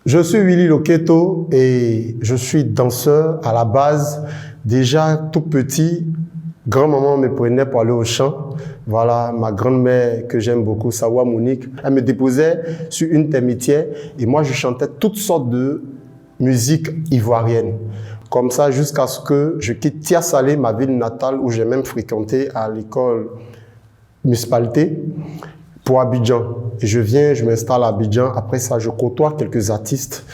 Je suis Willy Loketo et je suis danseur à la base. Déjà tout petit, grand-maman me prenait pour aller au chant. Voilà, ma grand-mère que j'aime beaucoup, Sawa Monique, elle me déposait sur une termitière et moi je chantais toutes sortes de musique ivoirienne. Comme ça, jusqu'à ce que je quitte Tia Salé, ma ville natale, où j'ai même fréquenté à l'école municipalité, pour Abidjan. Et je viens, je m'installe à Abidjan. Après ça, je côtoie quelques artistes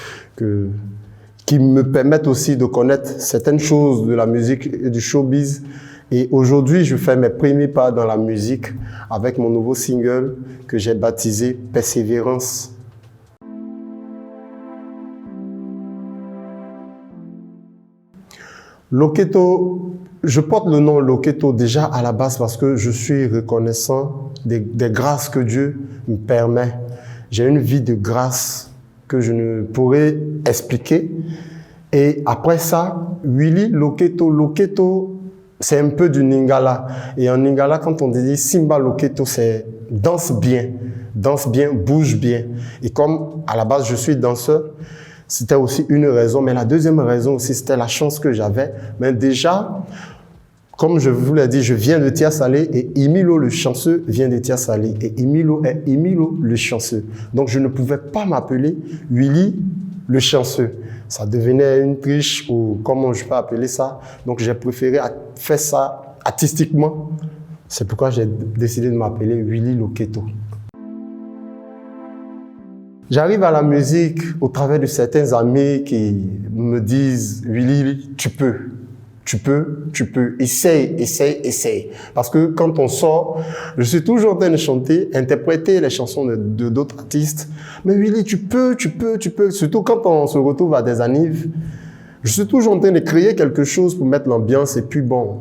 qui me permettent aussi de connaître certaines choses de la musique et du showbiz. Et aujourd'hui, je fais mes premiers pas dans la musique avec mon nouveau single que j'ai baptisé Persévérance. Loketo, je porte le nom Loketo déjà à la base parce que je suis reconnaissant des grâces que Dieu me permet. J'ai une vie de grâce que je ne pourrais expliquer. Et après ça, Willy Loketo, Loketo, c'est un peu du Lingala. Et en Lingala, quand on dit Simba Loketo, c'est danse bien, bouge bien. Et comme à la base, je suis danseur, c'était aussi une raison, mais la deuxième raison aussi, c'était la chance que j'avais. Mais déjà, comme je vous l'ai dit, je viens de Tia Salé et Emilo le chanceux vient de Tia Salé. Et Emilo est Emilo le chanceux. Donc je ne pouvais pas m'appeler Willy le chanceux. Ça devenait une triche ou comment je peux appeler ça. Donc j'ai préféré faire ça artistiquement. C'est pourquoi j'ai décidé de m'appeler Willy Loketo. J'arrive à la musique au travers de certains amis qui me disent « Willy, tu peux, essaye. » Parce que quand on sort, je suis toujours en train de chanter, interpréter les chansons de d'autres artistes. « Mais Willy, tu peux. » Surtout quand on se retrouve à des annives, je suis toujours en train de créer quelque chose pour mettre l'ambiance et puis bon,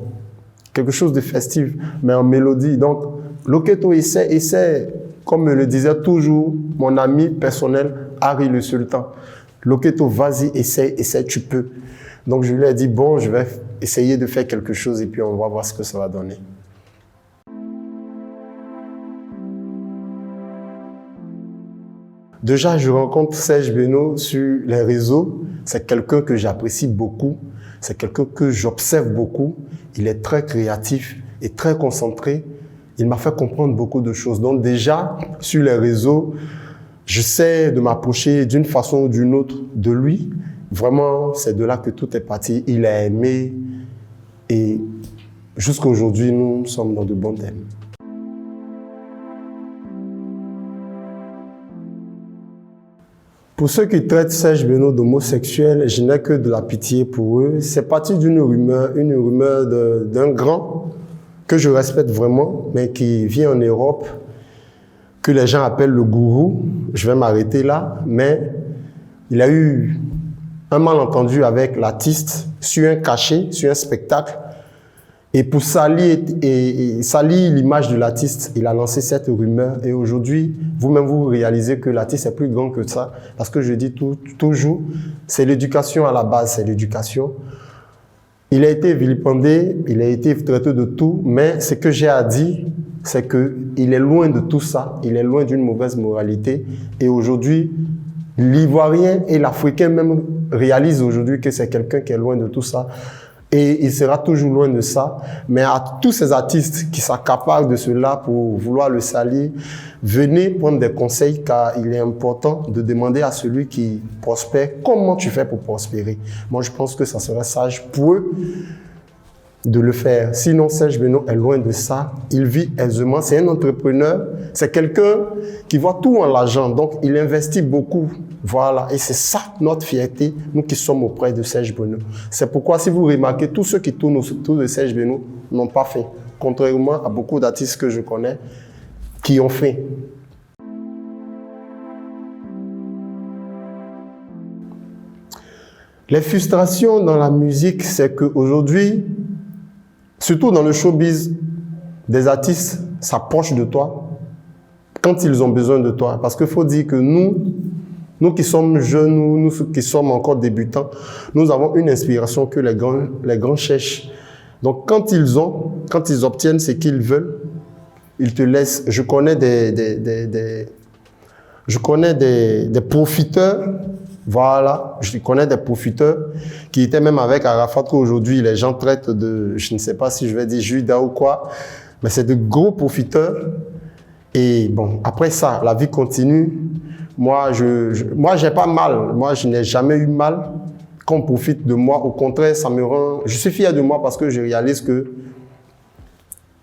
quelque chose de festif, mais en mélodie. Donc, Loketo, essaie. Comme me le disait toujours mon ami personnel, Harry le Sultan. Loketo, vas-y, essaie, tu peux. Donc je lui ai dit, bon, je vais essayer de faire quelque chose et puis on va voir ce que ça va donner. Déjà, je rencontre Serge Beno sur les réseaux. C'est quelqu'un que j'apprécie beaucoup. C'est quelqu'un que j'observe beaucoup. Il est très créatif et très concentré. Il m'a fait comprendre beaucoup de choses. Donc déjà, sur les réseaux, j'essaie de m'approcher d'une façon ou d'une autre de lui. Vraiment, c'est de là que tout est parti. Il a aimé et jusqu'à aujourd'hui, nous sommes dans de bons thèmes. Pour ceux qui traitent Serge Beno d'homosexuel, je n'ai que de la pitié pour eux. C'est parti d'une rumeur d'un grand que je respecte vraiment, mais qui vit en Europe, que les gens appellent le gourou. Je vais m'arrêter là, mais il a eu un malentendu avec l'artiste sur un cachet, sur un spectacle. Et pour salir l'image de l'artiste, il a lancé cette rumeur. Et aujourd'hui, vous-même, vous réalisez que l'artiste est plus grand que ça. Parce que je dis toujours, c'est l'éducation à la base, c'est l'éducation. Il a été vilipendé, il a été traité de tout, mais ce que j'ai à dire, c'est qu'il est loin de tout ça, il est loin d'une mauvaise moralité. Et aujourd'hui, l'Ivoirien et l'Africain même réalisent aujourd'hui que c'est quelqu'un qui est loin de tout ça. Et il sera toujours loin de ça. Mais à tous ces artistes qui s'accaparent de cela pour vouloir le salir, venez prendre des conseils car il est important de demander à celui qui prospère comment tu fais pour prospérer. Moi, je pense que ça serait sage pour eux de le faire. Sinon, Serge Beno est loin de ça. Il vit aisément. C'est un entrepreneur. C'est quelqu'un qui voit tout en l'argent. Donc, il investit beaucoup. Voilà. Et c'est ça notre fierté, nous qui sommes auprès de Serge Beno. C'est pourquoi, si vous remarquez, tous ceux qui tournent autour de Serge Beno n'ont pas fait. Contrairement à beaucoup d'artistes que je connais qui ont fait. Les frustrations dans la musique, c'est qu'aujourd'hui, surtout dans le showbiz, des artistes s'approchent de toi quand ils ont besoin de toi. Parce qu'il faut dire que nous qui sommes jeunes, nous qui sommes encore débutants, nous avons une inspiration que les grands cherchent. Donc quand ils obtiennent ce qu'ils veulent, ils te laissent. Je connais des profiteurs Voilà, je connais des profiteurs qui étaient même avec Arafat qu'aujourd'hui les gens traitent de, je ne sais pas si je vais dire Judas ou quoi, mais c'est de gros profiteurs. Et bon, après ça, la vie continue. Moi, j'ai pas mal. Moi, je n'ai jamais eu mal qu'on profite de moi. Au contraire, ça me rend... Je suis fier de moi parce que je réalise que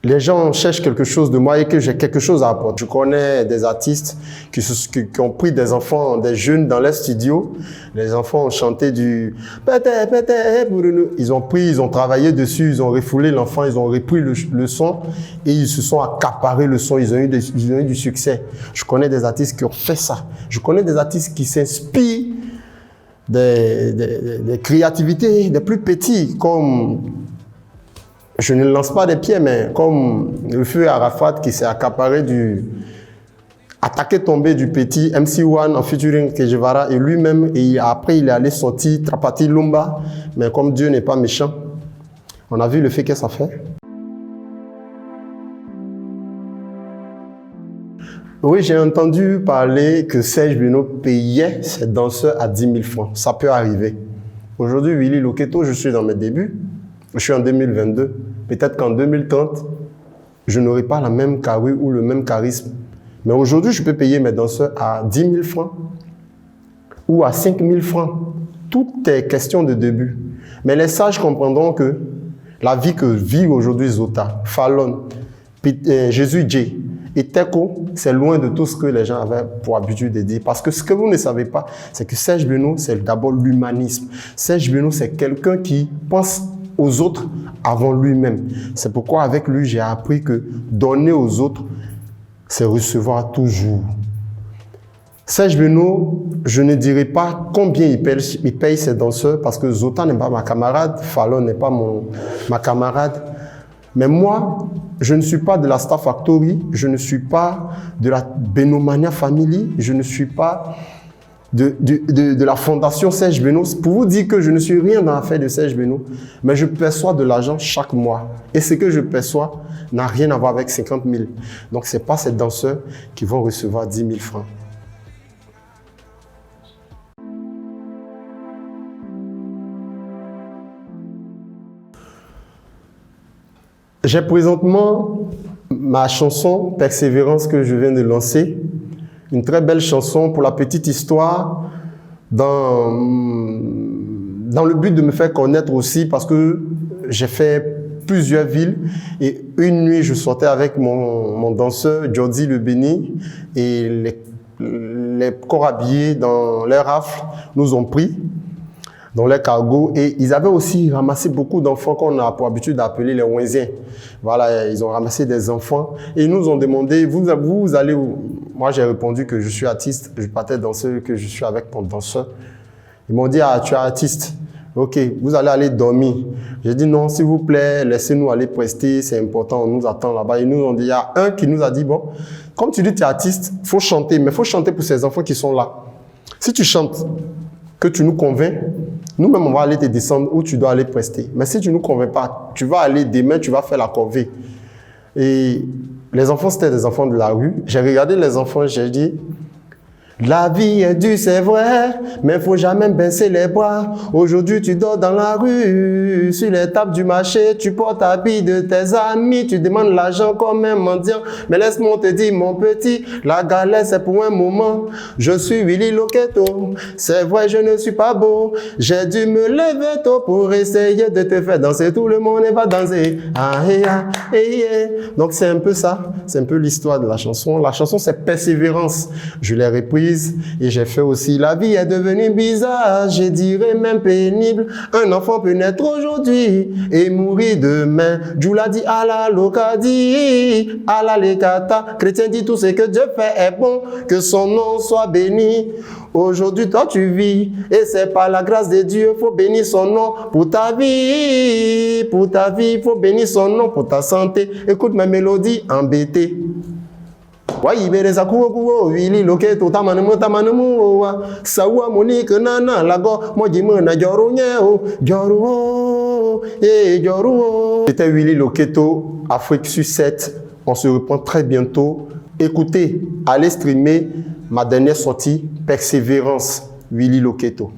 les gens cherchent quelque chose de moi et que j'ai quelque chose à apporter. Je connais des artistes qui ont pris des enfants, des jeunes dans leur studio. Les enfants ont chanté du « Pété, pété » pour nous. Ils ont travaillé dessus, ils ont refoulé l'enfant, ils ont repris le son et ils se sont accaparés le son, ils ont eu du succès. Je connais des artistes qui ont fait ça. Je connais des artistes qui s'inspirent des créativités des plus petits comme... Je ne lance pas des pieds, mais comme le feu Arafat qui s'est accaparé attaqué tombé du petit MC1 en featuring Kejevara et lui-même, et après il est allé sortir Trapati Lumba, mais comme Dieu n'est pas méchant, on a vu le fait que ça fait. Oui, j'ai entendu parler que Serge Beno payait ses danseurs à 10 000 francs. Ça peut arriver. Aujourd'hui, Willy Loketo, je suis dans mes débuts. Je suis en 2022. Peut-être qu'en 2030, je n'aurai pas la même carrure ou le même charisme. Mais aujourd'hui, je peux payer mes danseurs à 10 000 francs ou à 5 000 francs. Tout est question de début. Mais les sages comprendront que la vie que vit aujourd'hui Zota, Fallon, Jésus J et Teko, c'est loin de tout ce que les gens avaient pour habitude de dire. Parce que ce que vous ne savez pas, c'est que Serge Beno, c'est d'abord l'humanisme. Serge Beno, c'est quelqu'un qui pense aux autres avant lui-même. C'est pourquoi avec lui, j'ai appris que donner aux autres, c'est recevoir toujours. Serge Beno, je ne dirai pas combien il paye ses danseurs parce que Zota n'est pas ma camarade, Fallon n'est pas ma camarade. Mais moi, je ne suis pas de la Star Factory, je ne suis pas de la Benomania Family, je ne suis pas de la fondation Serge Beno. Pour vous dire que je ne suis rien dans l'affaire de Serge Beno, mais je perçois de l'argent chaque mois. Et ce que je perçois n'a rien à voir avec 50 000. Donc, ce n'est pas ces danseurs qui vont recevoir 10 000 francs. J'ai présentement ma chanson Persévérance que je viens de lancer. Une très belle chanson pour la petite histoire dans le but de me faire connaître aussi parce que j'ai fait plusieurs villes et une nuit je sortais avec mon danseur Jordi Le Béni et les corps habillés dans leur rafle nous ont pris dans les cargos et ils avaient aussi ramassé beaucoup d'enfants qu'on a pour habitude d'appeler les Ouinziens. Voilà, ils ont ramassé des enfants et ils nous ont demandé, vous allez où? Moi, j'ai répondu que je suis artiste, je partais danser, que je suis avec mon danseur. Ils m'ont dit, ah, tu es artiste. Ok, vous allez aller dormir. J'ai dit, non, s'il vous plaît, laissez-nous aller prester, c'est important, on nous attend là-bas. Ils nous ont dit, il y a un qui nous a dit, bon, comme tu dis, tu es artiste, il faut chanter, mais il faut chanter pour ces enfants qui sont là. Si tu chantes, que tu nous convaincs, nous-mêmes, on va aller te descendre où tu dois aller prester. Mais si tu ne nous convaincs pas, tu vas aller demain, tu vas faire la corvée. Et les enfants, c'était des enfants de la rue. J'ai regardé les enfants, j'ai dit, la vie est dure, c'est vrai, mais il ne faut jamais baisser les bras. Aujourd'hui, tu dors dans la rue, sur les tables du marché, tu portes habit de tes amis, tu demandes l'argent comme un mendiant. Mais laisse-moi te dire, mon petit, la galère, c'est pour un moment. Je suis Willy Loketo, c'est vrai, je ne suis pas beau. J'ai dû me lever tôt pour essayer de te faire danser. Tout le monde va danser. Ah, donc, c'est un peu ça, c'est un peu l'histoire de la chanson. La chanson, c'est Persévérance. Je l'ai reprise. Et j'ai fait aussi la vie est devenue bizarre, je dirais même pénible. Un enfant peut naître aujourd'hui et mourir demain. Dieu l'a dit à la locadi, à la lekata. Chrétien dit tout ce que Dieu fait est bon, que son nom soit béni. Aujourd'hui, toi, tu vis et c'est par la grâce de Dieu, faut bénir son nom pour ta vie. Pour ta vie, faut bénir son nom pour ta santé. Écoute ma mélodie embêtée. Waibere kuo Willy Loketo tamanamu sawa Monique nana lago mojime na joru joru. C'était Willy Loketo, Afrique sur 7. On se reprend très bientôt. Écoutez, allez streamer ma dernière sortie, Persévérance. Willy Loketo.